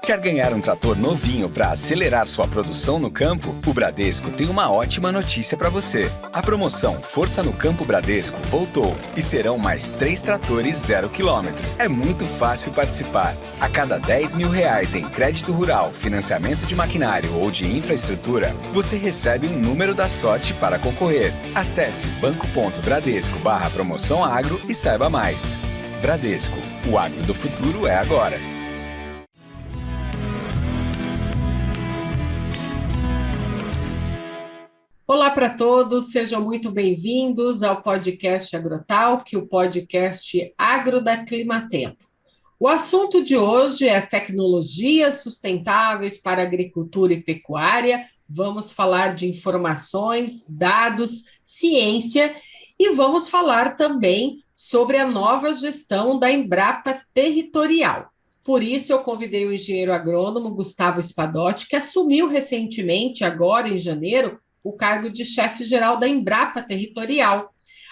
Quer ganhar um trator novinho para acelerar sua produção no campo? O Bradesco tem uma ótima notícia para você. A promoção Força no Campo Bradesco voltou e serão mais 3 tratores 0 km. É muito fácil participar. A cada R$ 10.000 em crédito rural, financiamento de maquinário ou de infraestrutura, você recebe um número da sorte para concorrer. Acesse banco.bradesco/promoção agro e saiba mais. Bradesco, o agro do futuro é agora. Olá para todos, sejam muito bem-vindos ao podcast Agrotalk, o podcast Agro da Climatempo. O assunto de hoje é tecnologias sustentáveis para agricultura e pecuária. Vamos falar de informações, dados, ciência e vamos falar também sobre a nova gestão da Embrapa Territorial. Por isso, eu convidei o engenheiro agrônomo Gustavo Espadotti, que assumiu recentemente, agora em janeiro, o cargo de chefe-geral da Embrapa Territorial,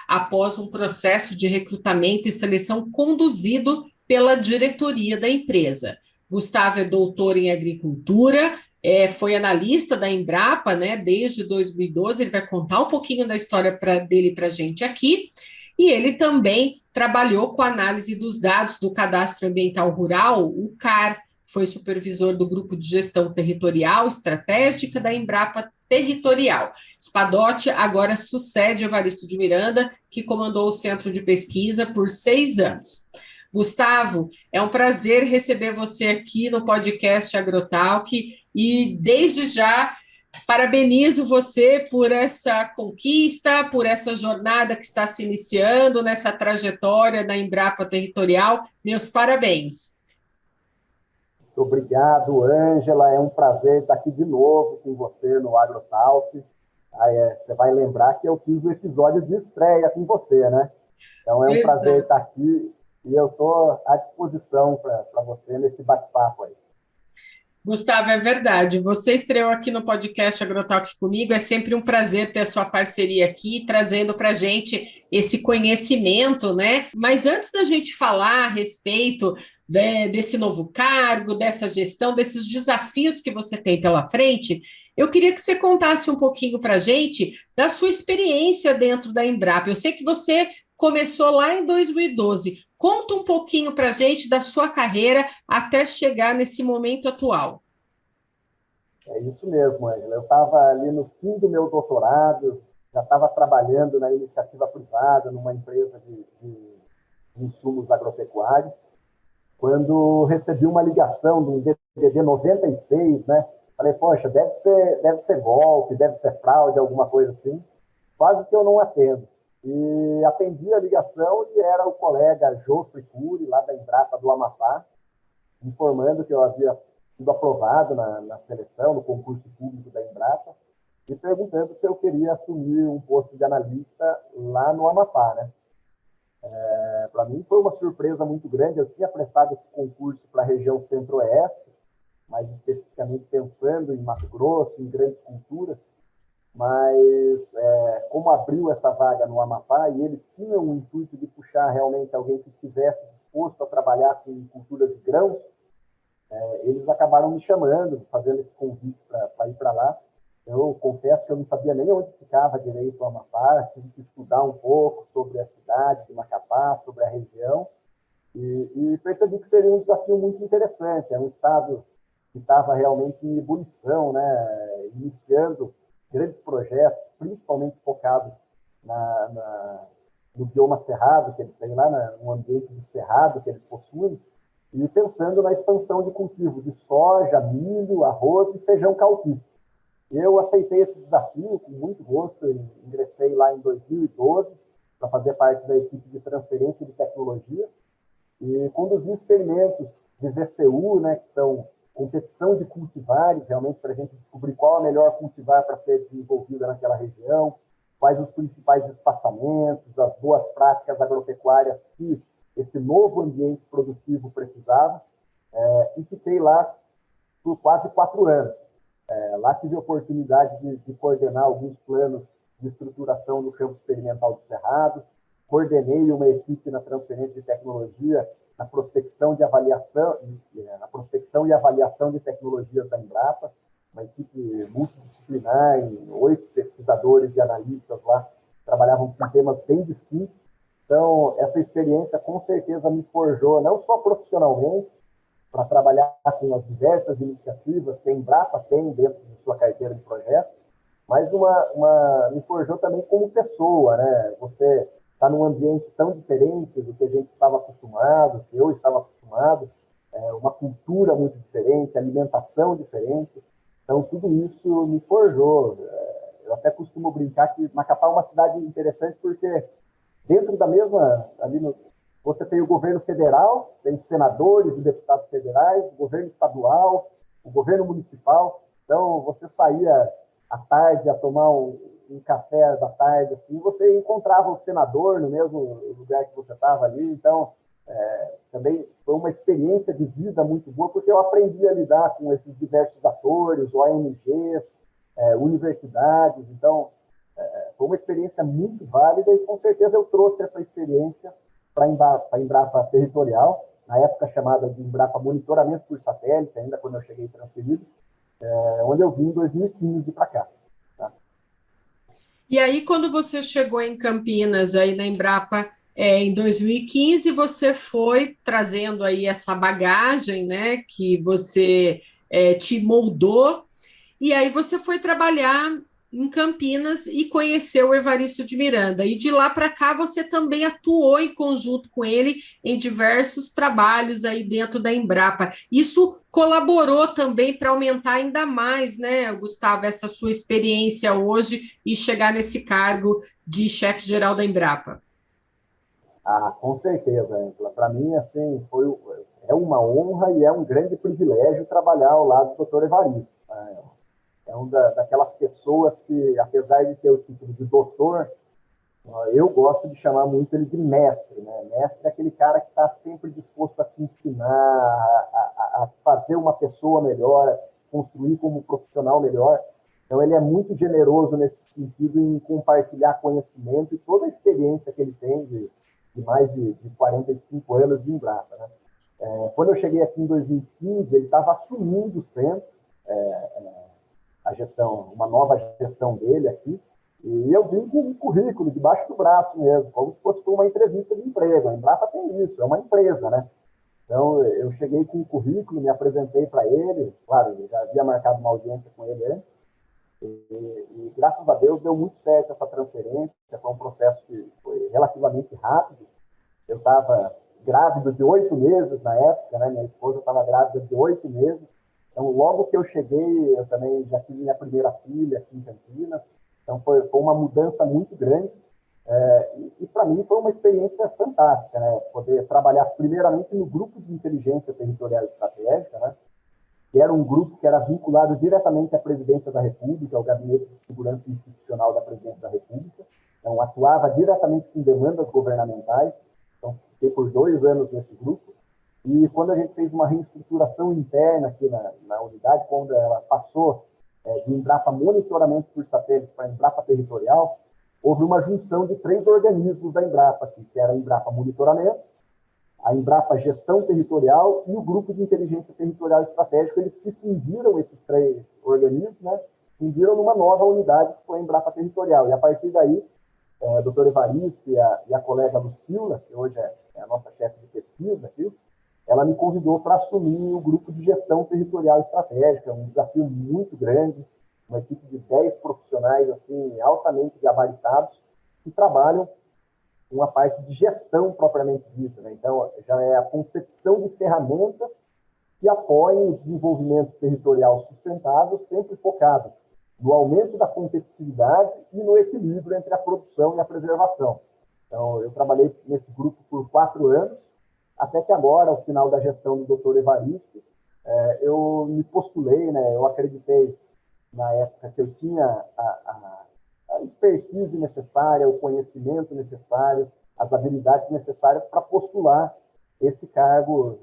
após um processo de recrutamento e seleção conduzido pela diretoria da empresa. Gustavo é doutor em agricultura, foi analista da Embrapa, né, desde 2012, ele vai contar um pouquinho da história dele para a gente aqui, e ele também trabalhou com a análise dos dados do Cadastro Ambiental Rural, o CAR, foi supervisor do Grupo de Gestão Territorial Estratégica da Embrapa Territorial. Espadotti agora sucede Evaristo de Miranda, que comandou o Centro de Pesquisa por 6 anos. Gustavo, é um prazer receber você aqui no podcast Agrotalk e, desde já, parabenizo você por essa conquista, por essa jornada que está se iniciando nessa trajetória da Embrapa Territorial. Meus parabéns. Obrigado, Ângela. É um prazer estar aqui de novo com você no Agrotalk. Você vai lembrar que eu fiz o episódio de estreia com você, né? Então é um prazer estar aqui e eu estou à disposição para você nesse bate-papo aí. Gustavo, é verdade. Você estreou aqui no podcast Agrotalk comigo. É sempre um prazer ter a sua parceria aqui, trazendo para a gente esse conhecimento, né? Mas antes da gente falar a respeito desse novo cargo, dessa gestão, desses desafios que você tem pela frente, eu queria que você contasse um pouquinho para a gente da sua experiência dentro da Embrapa. Eu sei que você começou lá em 2012. Conta um pouquinho para a gente da sua carreira até chegar nesse momento atual. É isso mesmo, Ângela. Eu estava ali no fim do meu doutorado, já estava trabalhando na iniciativa privada, numa empresa de insumos agropecuários, quando recebi uma ligação de um DDD 96, né? Falei, poxa, deve ser golpe, deve ser fraude, alguma coisa assim. Quase que eu não atendo. E atendi a ligação e era o colega Jofre Cury, lá da Embrapa do Amapá, informando que eu havia sido aprovado na seleção, no concurso público da Embrapa, e perguntando se eu queria assumir um posto de analista lá no Amapá, né? Para mim foi uma surpresa muito grande. Eu tinha prestado esse concurso para a região centro-oeste, mais especificamente pensando em Mato Grosso, em grandes culturas, mas como abriu essa vaga no Amapá e eles tinham o intuito de puxar realmente alguém que estivesse disposto a trabalhar com culturas de grãos, eles acabaram me chamando, fazendo esse convite para ir para lá. Eu confesso que eu não sabia nem onde ficava direito o Amapá, tive que estudar um pouco sobre a cidade de Macapá, sobre a região, e percebi que seria um desafio muito interessante. É um estado que estava realmente em ebulição, né? Iniciando grandes projetos, principalmente focados no bioma cerrado que eles têm lá, no ambiente de cerrado que eles possuem, e pensando na expansão de cultivo de soja, milho, arroz e feijão calpi. Eu aceitei esse desafio com muito gosto, ingressei lá em 2012 para fazer parte da equipe de transferência de tecnologias e conduzi experimentos de VCU, né, que são competição de cultivares, realmente para a gente descobrir qual a melhor cultivar para ser desenvolvida naquela região, quais os principais espaçamentos, as boas práticas agropecuárias que esse novo ambiente produtivo precisava, e fiquei lá por quase 4 anos. Lá tive a oportunidade de coordenar alguns planos de estruturação no campo experimental do Cerrado, coordenei uma equipe na transferência de tecnologia na prospecção e avaliação de tecnologias da Embrapa, uma equipe multidisciplinar, 8 pesquisadores e analistas lá, trabalhavam com temas bem distintos. Então, essa experiência com certeza me forjou, não só profissionalmente, para trabalhar com as diversas iniciativas que a Embrapa tem dentro de sua carteira de projetos, mas me forjou também como pessoa, né? Você está num ambiente tão diferente do que a gente estava acostumado, que eu estava acostumado, uma cultura muito diferente, alimentação diferente. Então, tudo isso me forjou. Eu até costumo brincar que Macapá é uma cidade interessante porque dentro da mesma, você tem o governo federal, tem senadores e deputados federais, o governo estadual, o governo municipal. Então, você saía à tarde a tomar um café da tarde, assim, você encontrava o senador no mesmo lugar que você estava ali. Então, também foi uma experiência de vida muito boa, porque eu aprendi a lidar com esses diversos atores, ONGs, universidades. Então, foi uma experiência muito válida e, com certeza, eu trouxe essa experiência para a Embrapa Territorial, na época chamada de Embrapa Monitoramento por Satélite, ainda quando eu cheguei transferido, onde eu vim em 2015 para cá. Tá? E aí, quando você chegou em Campinas, aí na Embrapa, em 2015, você foi trazendo aí essa bagagem, né, que você te moldou, e aí você foi trabalhar em Campinas e conheceu o Evaristo de Miranda. E de lá para cá você também atuou em conjunto com ele em diversos trabalhos aí dentro da Embrapa. Isso colaborou também para aumentar ainda mais, né, Gustavo, essa sua experiência hoje e chegar nesse cargo de chefe-geral da Embrapa. Com certeza, Angela. Para mim, assim, é uma honra e é um grande privilégio trabalhar ao lado do Dr. Evaristo. É uma daquelas pessoas que, apesar de ter o título de doutor, eu gosto de chamar muito ele de mestre, né? Mestre é aquele cara que está sempre disposto a te ensinar, a fazer uma pessoa melhor, a construir como profissional melhor. Então, ele é muito generoso nesse sentido em compartilhar conhecimento e toda a experiência que ele tem de mais de 45 anos de Embrapa, né? Quando eu cheguei aqui em 2015, ele estava assumindo o centro, a gestão, uma nova gestão dele aqui, e eu vim com um currículo debaixo do braço mesmo, como se fosse uma entrevista de emprego. A Embrapa tem isso, é uma empresa, né? Então, eu cheguei com um currículo, me apresentei para ele, claro, eu já havia marcado uma audiência com ele antes, e graças a Deus deu muito certo essa transferência, foi um processo que foi relativamente rápido. Eu estava grávido de 8 meses na época, né? Minha esposa estava grávida de 8 meses, então logo que eu cheguei, eu também já tive minha primeira filha aqui em Campinas, então foi uma mudança muito grande, e para mim foi uma experiência fantástica, né? Poder trabalhar primeiramente no grupo de inteligência territorial estratégica, né? Que era um grupo que era vinculado diretamente à Presidência da República, ao Gabinete de Segurança Institucional da Presidência da República. Então, atuava diretamente com demandas governamentais. Então, fiquei por 2 anos nesse grupo. E quando a gente fez uma reestruturação interna aqui na unidade, quando ela passou de Embrapa Monitoramento por Satélite para Embrapa Territorial, houve uma junção de 3 organismos da Embrapa aqui, que era a Embrapa Monitoramento, a Embrapa Gestão Territorial e o Grupo de Inteligência Territorial Estratégica. Eles se fundiram, esses 3 organismos, né? Fundiram numa nova unidade que foi a Embrapa Territorial. E a partir daí, o doutor Evaristo e a colega Lucila, que hoje é a nossa chefe de pesquisa aqui, ela me convidou para assumir o Grupo de Gestão Territorial Estratégica, um desafio muito grande, uma equipe de 10 profissionais assim, altamente gabaritados, que trabalham uma parte de gestão propriamente dita, né? Então, já é a concepção de ferramentas que apoiem o desenvolvimento territorial sustentável, sempre focado no aumento da competitividade e no equilíbrio entre a produção e a preservação. Então, eu trabalhei nesse grupo por 4 anos, até que agora, ao final da gestão do Dr. Evaristo, eu me postulei, né? Eu acreditei, na época, que eu tinha a expertise necessária, o conhecimento necessário, as habilidades necessárias para postular esse cargo,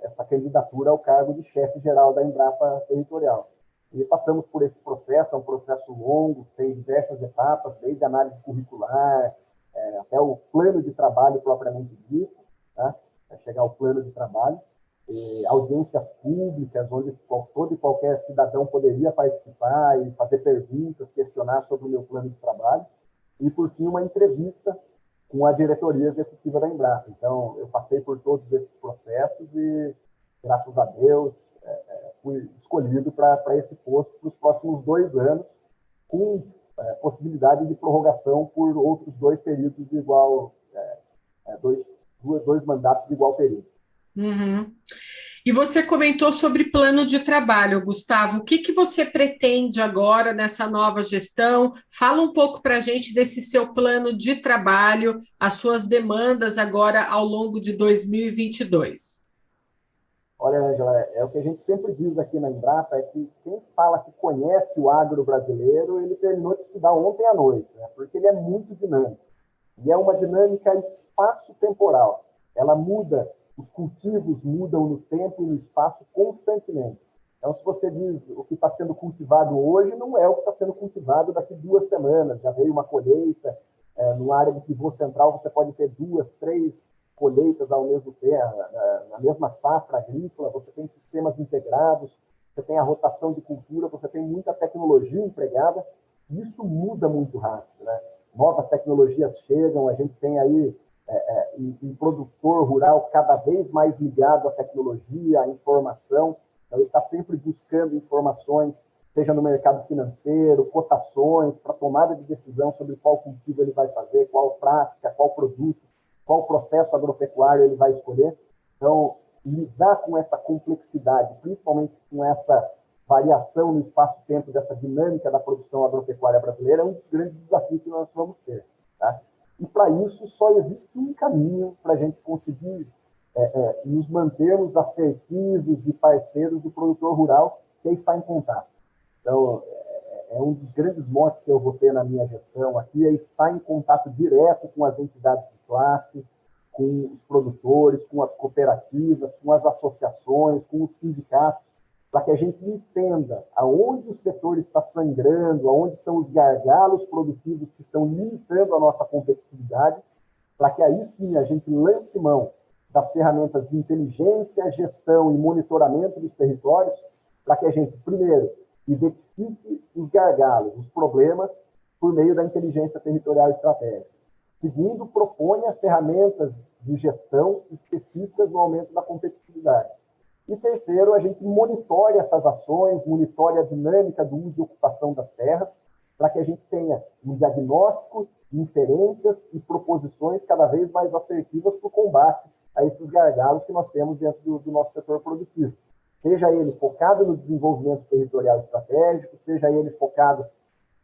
essa candidatura ao cargo de chefe-geral da Embrapa Territorial. E passamos por esse processo, é um processo longo, tem diversas etapas, desde análise curricular, até o plano de trabalho propriamente dito, tá? chegar ao plano de trabalho, audiências públicas, onde todo e qualquer cidadão poderia participar e fazer perguntas, questionar sobre o meu plano de trabalho, e, por fim, uma entrevista com a diretoria executiva da Embrapa. Então, eu passei por todos esses processos e, graças a Deus, fui escolhido para esse posto para os próximos 2 anos, com possibilidade de prorrogação por outros 2 períodos de igual, dois mandatos de igual período. Uhum. E você comentou sobre plano de trabalho, Gustavo. O que você pretende agora nessa nova gestão? Fala um pouco para a gente desse seu plano de trabalho, as suas demandas agora ao longo de 2022. Olha, Ângela, é o que a gente sempre diz aqui na Embrapa, é que quem fala que conhece o agro brasileiro, ele terminou de estudar ontem à noite, né? Porque ele é muito dinâmico. E é uma dinâmica espaço-temporal. Ela muda, os cultivos mudam no tempo e no espaço constantemente. Então, se você diz o que está sendo cultivado hoje, não é o que está sendo cultivado daqui 2 semanas. Já veio uma colheita, numa área de pivô central você pode ter 2, 3 colheitas ao mesmo tempo, na mesma safra agrícola, você tem sistemas integrados, você tem a rotação de cultura, você tem muita tecnologia empregada, e isso muda muito rápido, né? Novas tecnologias chegam, a gente tem aí um produtor rural cada vez mais ligado à tecnologia, à informação, então ele está sempre buscando informações, seja no mercado financeiro, cotações, para tomada de decisão sobre qual cultivo ele vai fazer, qual prática, qual produto, qual processo agropecuário ele vai escolher. Então, lidar com essa complexidade, principalmente com essa variação no espaço-tempo dessa dinâmica da produção agropecuária brasileira, é um dos grandes desafios que nós vamos ter. Tá? E, para isso, só existe um caminho para a gente conseguir nos mantermos assertivos e parceiros do produtor rural, que é estar em contato. Então, é um dos grandes motes que eu vou ter na minha gestão aqui, é estar em contato direto com as entidades de classe, com os produtores, com as cooperativas, com as associações, com os sindicatos, para que a gente entenda aonde o setor está sangrando, aonde são os gargalos produtivos que estão limitando a nossa competitividade, para que aí sim a gente lance mão das ferramentas de inteligência, gestão e monitoramento dos territórios, para que a gente, primeiro, identifique os gargalos, os problemas, por meio da inteligência territorial estratégica. Segundo, proponha ferramentas de gestão específicas no aumento da competitividade. E terceiro, a gente monitore essas ações, monitore a dinâmica do uso e ocupação das terras, para que a gente tenha um diagnóstico, inferências e proposições cada vez mais assertivas para o combate a esses gargalos que nós temos dentro do nosso setor produtivo. Seja ele focado no desenvolvimento territorial estratégico, seja ele focado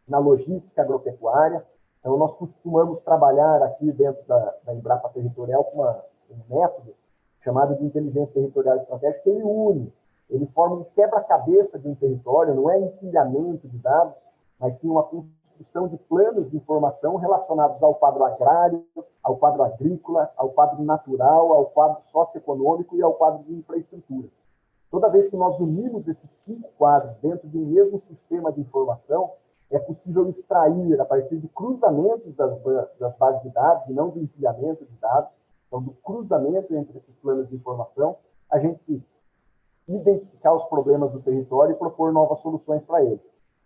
na logística agropecuária. Então, nós costumamos trabalhar aqui dentro da Embrapa Territorial com um método chamado de inteligência territorial estratégica, que ele forma um quebra-cabeça de um território, não é empilhamento de dados, mas sim uma construção de planos de informação relacionados ao quadro agrário, ao quadro agrícola, ao quadro natural, ao quadro socioeconômico e ao quadro de infraestrutura. Toda vez que nós unimos esses 5 quadros dentro de um mesmo sistema de informação, é possível extrair, a partir de cruzamentos das bases de dados, e não do empilhamento de dados, então do cruzamento entre esses planos de informação, a gente identificar os problemas do território e propor novas soluções para eles.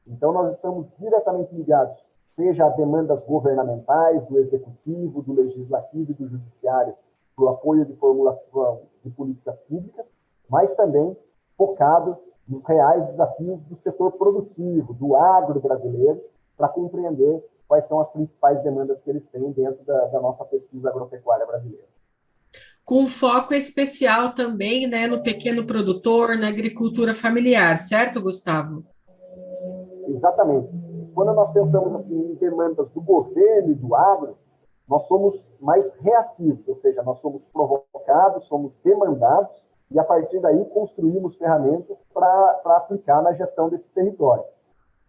Então, nós estamos diretamente ligados, seja a demandas governamentais, do executivo, do legislativo e do judiciário, para o apoio de formulação de políticas públicas, mas também focado nos reais desafios do setor produtivo, do agro brasileiro, para compreender quais são as principais demandas que eles têm dentro da nossa pesquisa agropecuária brasileira. Com foco especial também, né, no pequeno produtor, na agricultura familiar, certo, Gustavo? Exatamente. Quando nós pensamos assim, em demandas do governo e do agro, nós somos mais reativos, ou seja, nós somos provocados, somos demandados, e a partir daí construímos ferramentas para aplicar na gestão desse território.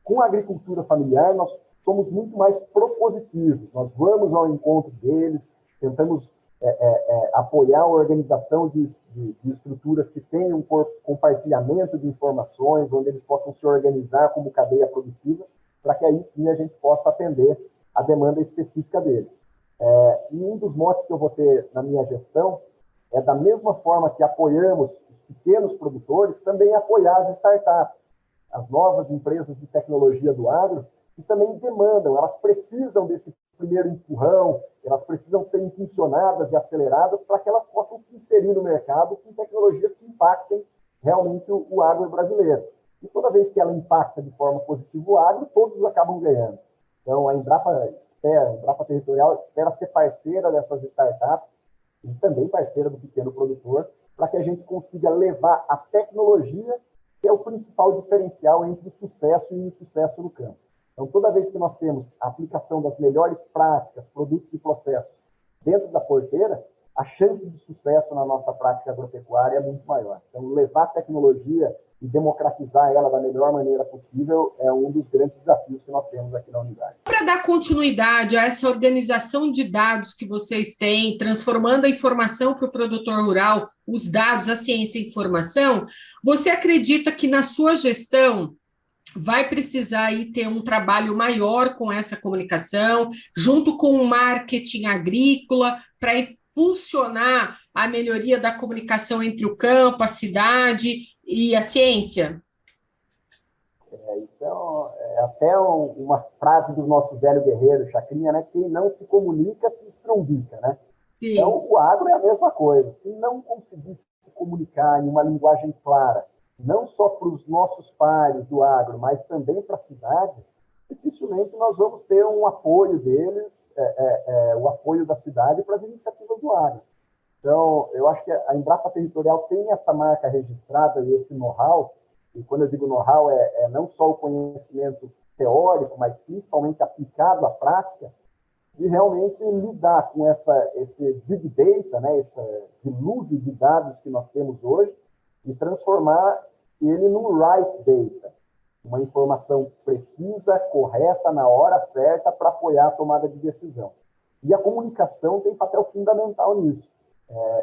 Com a agricultura familiar, nós somos muito mais propositivos, nós vamos ao encontro deles, tentamos apoiar a organização de estruturas que tenham um compartilhamento de informações, onde eles possam se organizar como cadeia produtiva, para que aí sim a gente possa atender a demanda específica deles. E um dos motes que eu vou ter na minha gestão da mesma forma que apoiamos os pequenos produtores, também apoiar as startups, as novas empresas de tecnologia do agro, que também demandam, elas precisam desse primeiro empurrão, elas precisam ser impulsionadas e aceleradas para que elas possam se inserir no mercado com tecnologias que impactem realmente o agro brasileiro. E toda vez que ela impacta de forma positiva o agro, todos acabam ganhando. Então, a Embrapa Territorial espera ser parceira dessas startups e também parceira do pequeno produtor, para que a gente consiga levar a tecnologia, que é o principal diferencial entre o sucesso e o insucesso no campo. Então, toda vez que nós temos a aplicação das melhores práticas, produtos e processos dentro da porteira, a chance de sucesso na nossa prática agropecuária é muito maior. Então, levar a tecnologia e democratizar ela da melhor maneira possível é um dos grandes desafios que nós temos aqui na unidade. Para dar continuidade a essa organização de dados que vocês têm, transformando a informação para o produtor rural, os dados, a ciência e a informação, você acredita que na sua gestão vai precisar aí ter um trabalho maior com essa comunicação, junto com o marketing agrícola, para impulsionar a melhoria da comunicação entre o campo, a cidade e a ciência? Então, é até uma frase do nosso velho guerreiro, Chacrinha, né? Quem não se comunica se estrumbica, né? Sim. Então, o agro é a mesma coisa. Se não conseguir se comunicar em uma linguagem clara, não só para os nossos pares do agro, mas também para a cidade, dificilmente nós vamos ter um apoio deles, o apoio da cidade para as iniciativas do agro. Então, eu acho que a Embrapa Territorial tem essa marca registrada e esse know-how, e quando eu digo know-how, é não só o conhecimento teórico, mas principalmente aplicado à prática, de realmente lidar com esse big data, né, esse dilúvio de dados que nós temos hoje, e transformar ele num right data, uma informação precisa, correta, na hora certa, para apoiar a tomada de decisão. E a comunicação tem papel fundamental nisso.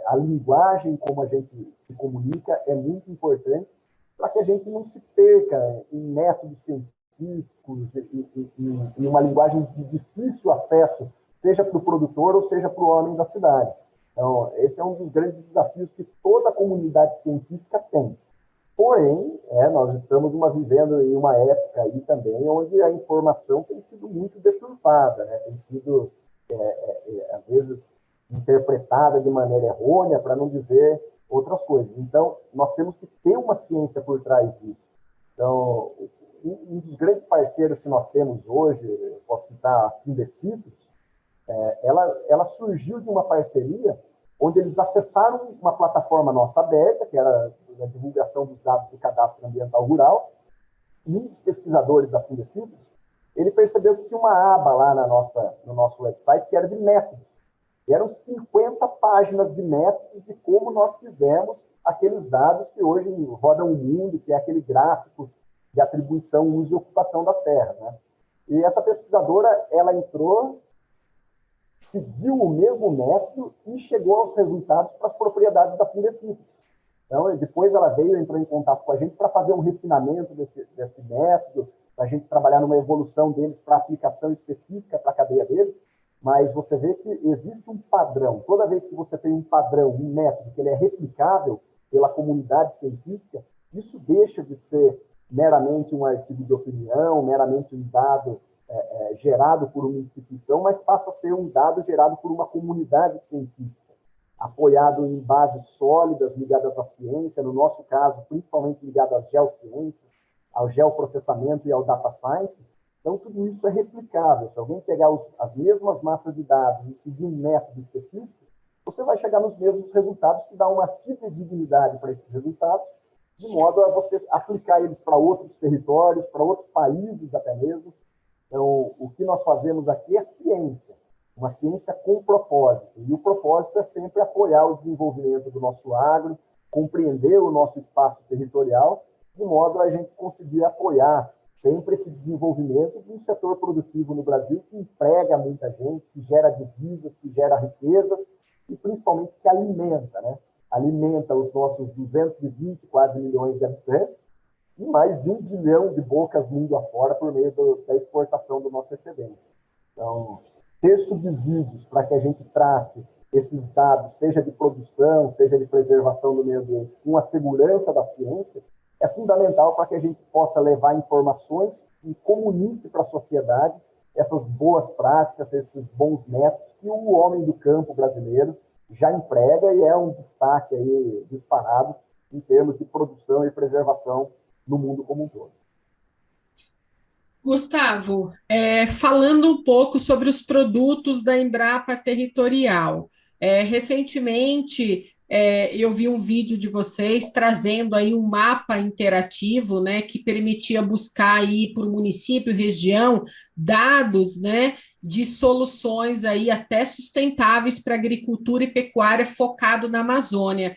A linguagem, como a gente se comunica, é muito importante para que a gente não se perca em métodos científicos, em uma linguagem de difícil acesso, seja para o produtor ou seja para o homem da cidade. Então, esse é um dos grandes desafios que toda a comunidade científica tem. Porém, nós estamos vivendo em uma época aí também onde a informação tem sido muito deturpada, né? Tem sido, às vezes, interpretada de maneira errônea, para não dizer outras coisas. Então, nós temos que ter uma ciência por trás disso. Então, um dos grandes parceiros que nós temos hoje, eu posso citar a Fundecitos, ela surgiu de uma parceria onde eles acessaram uma plataforma nossa aberta, que era a divulgação dos dados do Cadastro Ambiental Rural, e um dos pesquisadores da Fundecitos, ele percebeu que tinha uma aba lá no nosso website que era de métodos. E eram 50 páginas de métodos de como nós fizemos aqueles dados que hoje rodam o mundo, que é aquele gráfico de atribuição, uso e ocupação das terras, né? E essa pesquisadora, ela entrou, seguiu o mesmo método e chegou aos resultados para as propriedades da Fundecitos. Então, depois ela entrou em contato com a gente para fazer um refinamento desse método, para a gente trabalhar numa evolução deles para aplicação específica para a cadeia deles. Mas você vê que existe um padrão. Toda vez que você tem um padrão, um método que ele é replicável pela comunidade científica, isso deixa de ser meramente um artigo de opinião, meramente um dado gerado por uma instituição, mas passa a ser um dado gerado por uma comunidade científica, apoiado em bases sólidas ligadas à ciência, no nosso caso, principalmente ligado às geociências, ao geoprocessamento e ao data science. Então, tudo isso é replicável. Se alguém pegar as mesmas massas de dados e seguir um método específico, você vai chegar nos mesmos resultados, que dá uma fidedignidade para esses resultados, de modo a você aplicar eles para outros territórios, para outros países até mesmo. Então, o que nós fazemos aqui é ciência, uma ciência com propósito. E o propósito é sempre apoiar o desenvolvimento do nosso agro, compreender o nosso espaço territorial, de modo a gente conseguir apoiar sempre esse desenvolvimento de um setor produtivo no Brasil que emprega muita gente, que gera divisas, que gera riquezas e principalmente que alimenta, né? Alimenta os nossos 220 quase milhões de habitantes e mais de 1 bilhão de bocas mundo afora por meio da exportação do nosso excedente. Então, ter subsídios para que a gente trate esses dados, seja de produção, seja de preservação do meio ambiente, com a segurança da ciência, é fundamental para que a gente possa levar informações e comunique para a sociedade essas boas práticas, esses bons métodos que o homem do campo brasileiro já emprega e é um destaque aí disparado em termos de produção e preservação no mundo como um todo. Gustavo, falando um pouco sobre os produtos da Embrapa Territorial. Recentemente, eu vi um vídeo de vocês trazendo aí um mapa interativo, né, que permitia buscar aí por município, região, dados, né, de soluções aí até sustentáveis para agricultura e pecuária focado na Amazônia.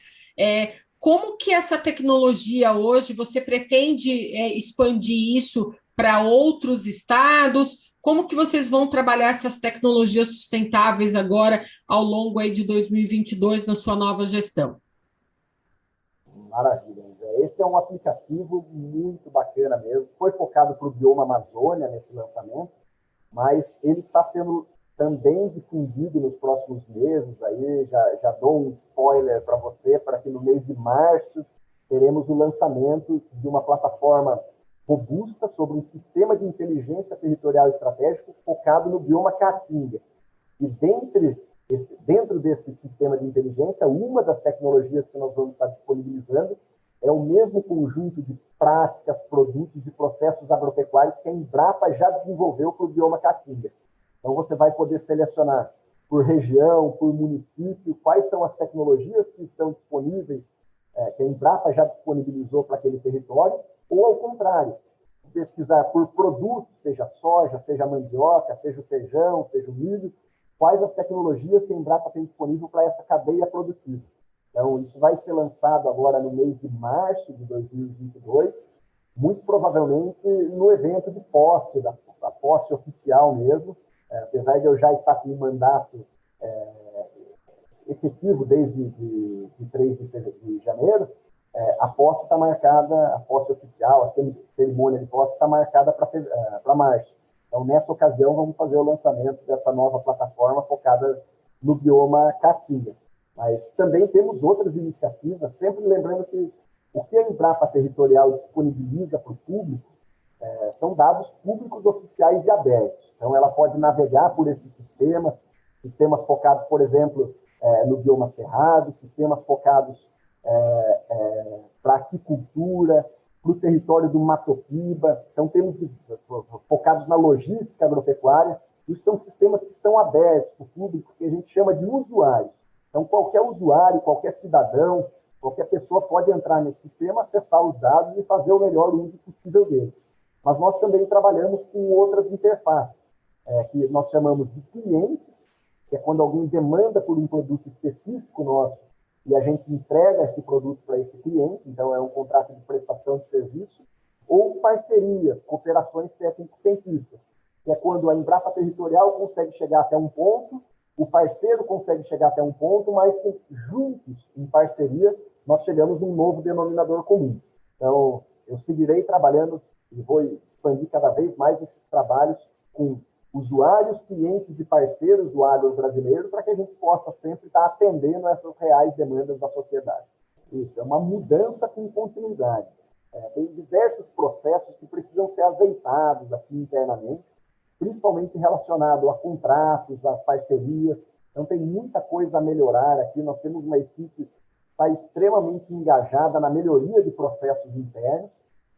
Como que essa tecnologia hoje, você pretende expandir isso para outros estados? Como que vocês vão trabalhar essas tecnologias sustentáveis agora ao longo aí de 2022 na sua nova gestão? Maravilha. Esse é um aplicativo muito bacana mesmo. Foi focado para o bioma Amazônia nesse lançamento, mas ele está sendo também difundido nos próximos meses. Aí já dou um spoiler para você, para que no mês de março teremos o lançamento de uma plataforma robusta sobre um sistema de inteligência territorial estratégico focado no bioma Caatinga. E dentro desse sistema de inteligência, uma das tecnologias que nós vamos estar disponibilizando é o mesmo conjunto de práticas, produtos e processos agropecuários que a Embrapa já desenvolveu para o bioma Caatinga. Então, você vai poder selecionar por região, por município, quais são as tecnologias que estão disponíveis, que a Embrapa já disponibilizou para aquele território, ou, ao contrário, pesquisar por produto, seja soja, seja mandioca, seja o feijão, seja o milho, quais as tecnologias que a Embrapa tem disponível para essa cadeia produtiva. Então, isso vai ser lançado agora no mês de março de 2022, muito provavelmente no evento de posse, da posse oficial mesmo, apesar de eu já estar com um mandato efetivo desde 3 de janeiro, a posse está marcada, a posse oficial, a cerimônia de posse está marcada para março. Então, nessa ocasião, vamos fazer o lançamento dessa nova plataforma focada no bioma Caatinga. Mas também temos outras iniciativas, sempre lembrando que o que a Embrapa Territorial disponibiliza para o público são dados públicos oficiais e abertos. Então, ela pode navegar por esses sistemas focados, por exemplo, no bioma Cerrado, sistemas focados para aquicultura, para o território do Mato Piba. Então, temos focados na logística agropecuária. Isso são sistemas que estão abertos para o público, que a gente chama de usuários. Então, qualquer usuário, qualquer cidadão, qualquer pessoa pode entrar nesse sistema, acessar os dados e fazer o melhor uso possível deles. Mas nós também trabalhamos com outras interfaces, que nós chamamos de clientes, que é quando alguém demanda por um produto específico nosso e a gente entrega esse produto para esse cliente, então é um contrato de prestação de serviço, ou parcerias, cooperações técnico-científicas, que é quando a Embrapa Territorial consegue chegar até um ponto, o parceiro consegue chegar até um ponto, mas que juntos, em parceria, nós chegamos num novo denominador comum. Então, eu seguirei trabalhando e vou expandir cada vez mais esses trabalhos com usuários, clientes e parceiros do agro brasileiro para que a gente possa sempre estar atendendo essas reais demandas da sociedade. Isso é uma mudança com continuidade. Tem diversos processos que precisam ser azeitados aqui internamente, principalmente relacionado a contratos, a parcerias. Então, tem muita coisa a melhorar aqui. Nós temos uma equipe que está extremamente engajada na melhoria de processos internos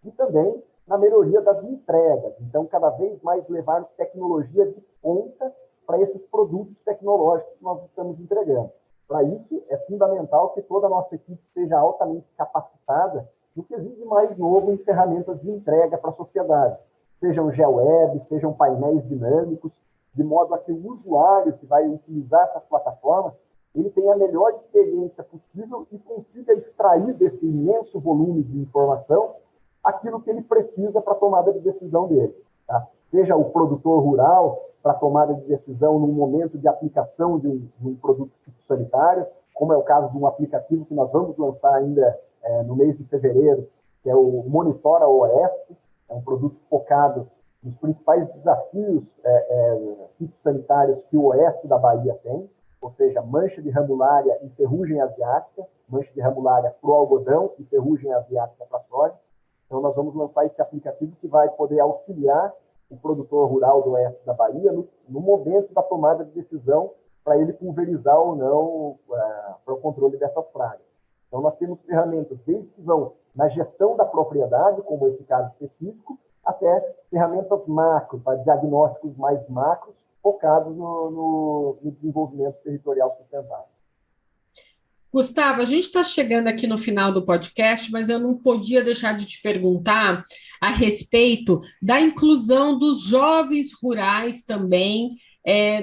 e também na melhoria das entregas. Então, cada vez mais levar tecnologia de ponta para esses produtos tecnológicos que nós estamos entregando. Para isso, é fundamental que toda a nossa equipe seja altamente capacitada no que exige mais novo em ferramentas de entrega para a sociedade. Sejam GeoWeb, sejam painéis dinâmicos, de modo a que o usuário que vai utilizar essas plataformas, ele tenha a melhor experiência possível e consiga extrair desse imenso volume de informação aquilo que ele precisa para a tomada de decisão dele. Tá? Seja o produtor rural para a tomada de decisão num momento de aplicação de um produto fitossanitário, como é o caso de um aplicativo que nós vamos lançar ainda no mês de fevereiro, que é o Monitora Oeste, é um produto focado nos principais desafios fitossanitários que o oeste da Bahia tem. ou seja, mancha de ramulária e ferrugem asiática, mancha de ramulária para o algodão e ferrugem asiática para a soja. Então, nós vamos lançar esse aplicativo que vai poder auxiliar o produtor rural do oeste da Bahia no momento da tomada de decisão para ele pulverizar ou não para o controle dessas pragas. Então, nós temos ferramentas desde que vão na gestão da propriedade, como esse caso específico, até ferramentas macro, para diagnósticos mais macros, focados no desenvolvimento territorial sustentável. Gustavo, a gente está chegando aqui no final do podcast, mas eu não podia deixar de te perguntar a respeito da inclusão dos jovens rurais também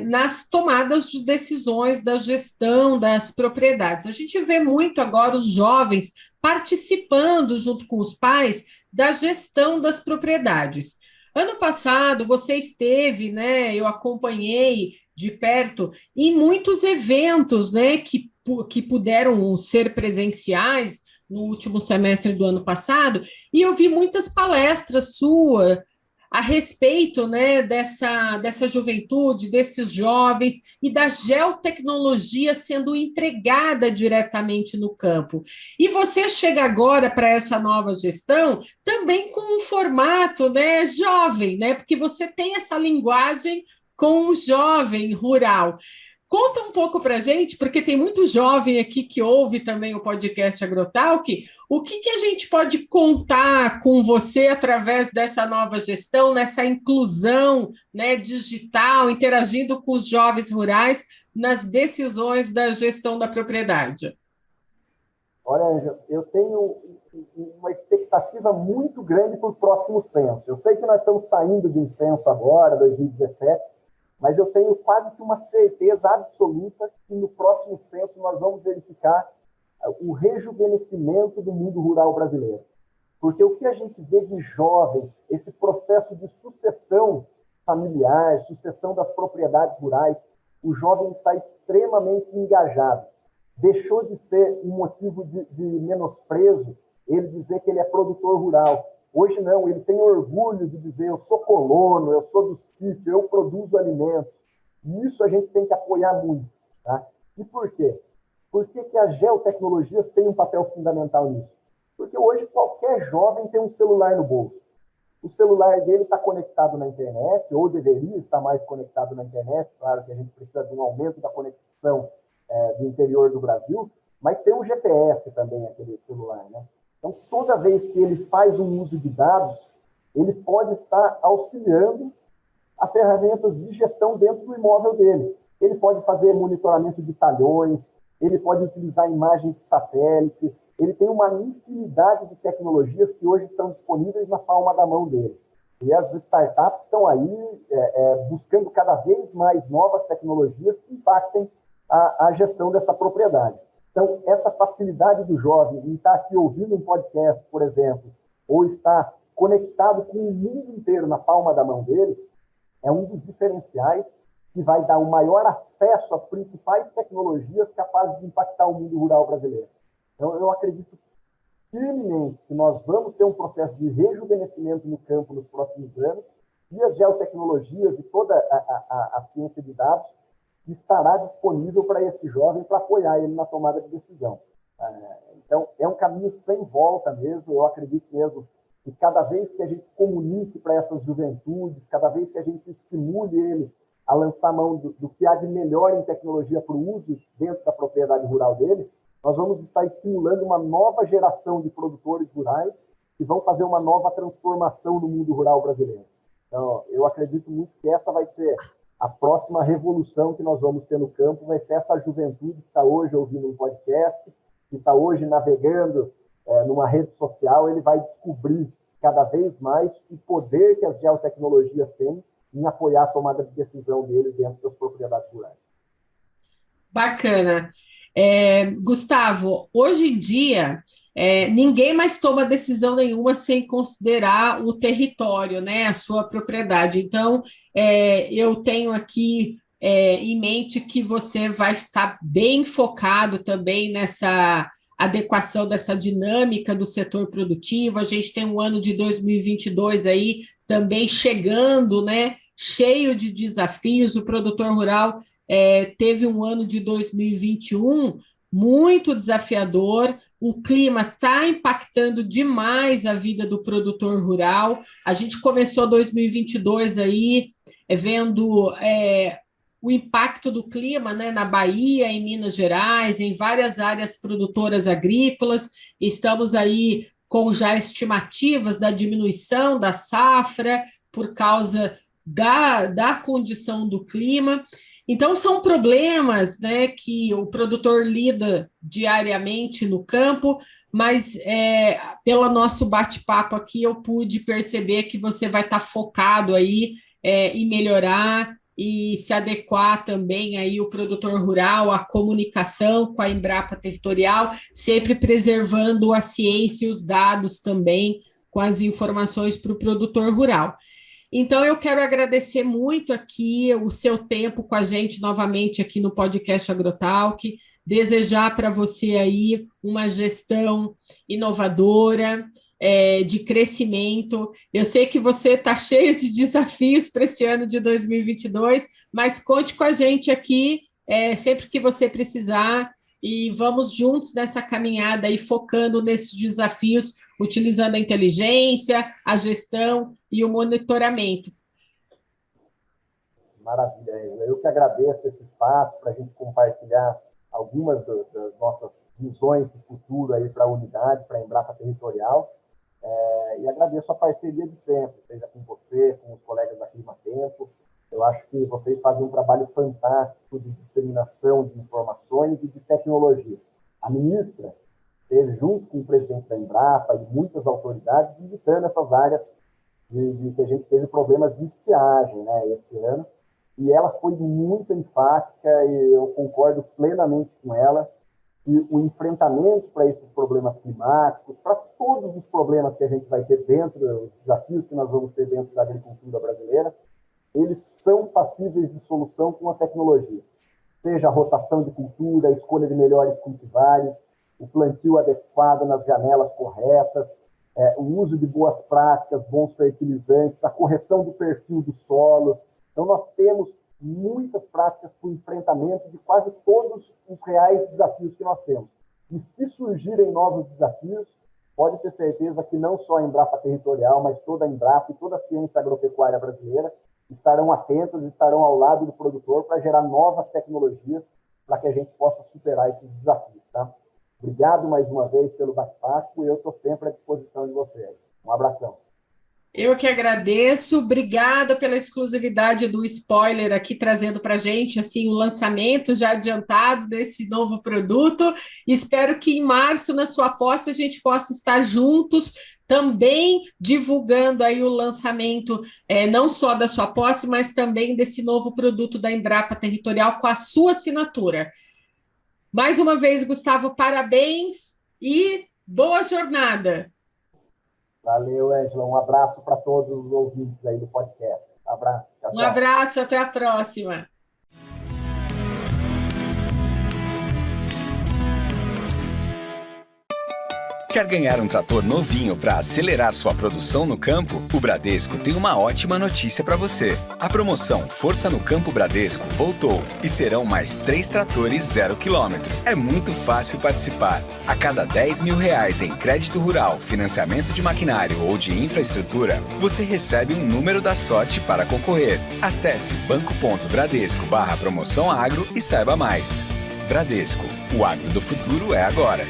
nas tomadas de decisões da gestão das propriedades. A gente vê muito agora os jovens participando, junto com os pais, da gestão das propriedades. Ano passado, você esteve, né, eu acompanhei de perto, em muitos eventos, né, que puderam ser presenciais no último semestre do ano passado, e eu vi muitas palestras suas a respeito, né, dessa juventude, desses jovens e da geotecnologia sendo empregada diretamente no campo. E você chega agora para essa nova gestão também com um formato, né, jovem, né, porque você tem essa linguagem com o jovem rural. Conta um pouco para a gente, porque tem muito jovem aqui que ouve também o podcast Agrotalk. O que a gente pode contar com você através dessa nova gestão, nessa inclusão, né, digital, interagindo com os jovens rurais nas decisões da gestão da propriedade? Olha, Ângela, eu tenho uma expectativa muito grande para o próximo censo. Eu sei que nós estamos saindo de um censo agora, 2017, mas eu tenho quase que uma certeza absoluta que no próximo censo nós vamos verificar o rejuvenescimento do mundo rural brasileiro. Porque o que a gente vê de jovens, esse processo de sucessão familiar, sucessão das propriedades rurais, o jovem está extremamente engajado. Deixou de ser um motivo de menosprezo ele dizer que ele é produtor rural. Hoje não, ele tem orgulho de dizer eu sou colono, eu sou do sítio, eu produzo alimentos. E isso a gente tem que apoiar muito. Tá? E por quê? Por que as geotecnologias têm um papel fundamental nisso? Porque hoje qualquer jovem tem um celular no bolso. O celular dele está conectado na internet, ou deveria estar mais conectado na internet. Claro que a gente precisa de um aumento da conexão do interior do Brasil, mas tem um GPS também, aquele celular, né? Então, toda vez que ele faz um uso de dados, ele pode estar auxiliando a ferramentas de gestão dentro do imóvel dele. Ele pode fazer monitoramento de talhões, ele pode utilizar imagens de satélite, ele tem uma infinidade de tecnologias que hoje são disponíveis na palma da mão dele. E as startups estão aí buscando cada vez mais novas tecnologias que impactem a gestão dessa propriedade. Então, essa facilidade do jovem em estar aqui ouvindo um podcast, por exemplo, ou estar conectado com o mundo inteiro na palma da mão dele, é um dos diferenciais que vai dar o maior acesso às principais tecnologias capazes de impactar o mundo rural brasileiro. Então, eu acredito firmemente que nós vamos ter um processo de rejuvenescimento no campo nos próximos anos, e as geotecnologias e toda a ciência de dados estará disponível para esse jovem para apoiar ele na tomada de decisão. Então, é um caminho sem volta mesmo. Eu acredito mesmo que cada vez que a gente comunique para essas juventudes, cada vez que a gente estimule ele a lançar mão do que há de melhor em tecnologia para o uso dentro da propriedade rural dele, nós vamos estar estimulando uma nova geração de produtores rurais que vão fazer uma nova transformação no mundo rural brasileiro. Então, eu acredito muito que essa vai ser a próxima revolução que nós vamos ter no campo, vai ser essa juventude que está hoje ouvindo um podcast, que está hoje navegando numa rede social, ele vai descobrir cada vez mais o poder que as geotecnologias têm em apoiar a tomada de decisão dele dentro das propriedades rurais. Bacana. Gustavo, hoje em dia, ninguém mais toma decisão nenhuma sem considerar o território, né, a sua propriedade. Então, eu tenho aqui em mente que você vai estar bem focado também nessa adequação dessa dinâmica do setor produtivo. A gente tem um ano de 2022 aí também chegando, né, cheio de desafios. O produtor rural teve um ano de 2021 muito desafiador. O clima está impactando demais a vida do produtor rural. A gente começou 2022 aí vendo o impacto do clima, né, na Bahia, em Minas Gerais, em várias áreas produtoras agrícolas. Estamos aí com já estimativas da diminuição da safra por causa da condição do clima. Então, são problemas, né, que o produtor lida diariamente no campo, mas pelo nosso bate-papo aqui eu pude perceber que você vai estar focado aí em melhorar e se adequar também aí o produtor rural, a comunicação com a Embrapa Territorial, sempre preservando a ciência e os dados também com as informações para o produtor rural. Então, eu quero agradecer muito aqui o seu tempo com a gente novamente aqui no podcast Agrotalk, desejar para você aí uma gestão inovadora, de crescimento. Eu sei que você está cheio de desafios para esse ano de 2022, mas conte com a gente aqui sempre que você precisar e vamos juntos nessa caminhada aí, focando nesses desafios, utilizando a inteligência, a gestão e o monitoramento. Maravilha, eu que agradeço esse espaço para a gente compartilhar algumas das nossas visões de futuro aí para a unidade, para a Embrapa Territorial. E agradeço a parceria de sempre, seja com você, com os colegas da Climatempo. Eu acho que vocês fazem um trabalho fantástico de disseminação de informações e de tecnologia. A ministra esteve junto com o presidente da Embrapa e muitas autoridades visitando essas áreas de que a gente teve problemas de estiagem, né, esse ano. E ela foi muito enfática e eu concordo plenamente com ela que o enfrentamento para esses problemas climáticos, para todos os problemas que a gente vai ter dentro, os desafios que nós vamos ter dentro da agricultura brasileira, eles são passíveis de solução com a tecnologia. Seja a rotação de cultura, a escolha de melhores cultivares, o plantio adequado nas janelas corretas, o uso de boas práticas, bons fertilizantes, a correção do perfil do solo. Então, nós temos muitas práticas para o enfrentamento de quase todos os reais desafios que nós temos. E se surgirem novos desafios, pode ter certeza que não só a Embrapa Territorial, mas toda a Embrapa e toda a ciência agropecuária brasileira estarão atentos, estarão ao lado do produtor para gerar novas tecnologias para que a gente possa superar esses desafios. Tá? Obrigado mais uma vez pelo bate-papo e eu estou sempre à disposição de vocês. Um abração. Eu que agradeço, obrigada pela exclusividade do spoiler aqui, trazendo para a gente assim, o lançamento já adiantado desse novo produto. Espero que em março, na sua posse, a gente possa estar juntos, também divulgando aí o lançamento, não só da sua posse, mas também desse novo produto da Embrapa Territorial com a sua assinatura. Mais uma vez, Gustavo, parabéns e boa jornada! Valeu, Ângela. Um abraço para todos os ouvintes aí do podcast. Abraço. Tchau, tchau. Um abraço, até a próxima. Quer ganhar um trator novinho para acelerar sua produção no campo? O Bradesco tem uma ótima notícia para você. A promoção Força no Campo Bradesco voltou e serão mais 3 tratores 0 km. É muito fácil participar. A cada R$10 mil em crédito rural, financiamento de maquinário ou de infraestrutura, você recebe um número da sorte para concorrer. Acesse banco.bradesco/promoção agro e saiba mais. Bradesco, o agro do futuro é agora.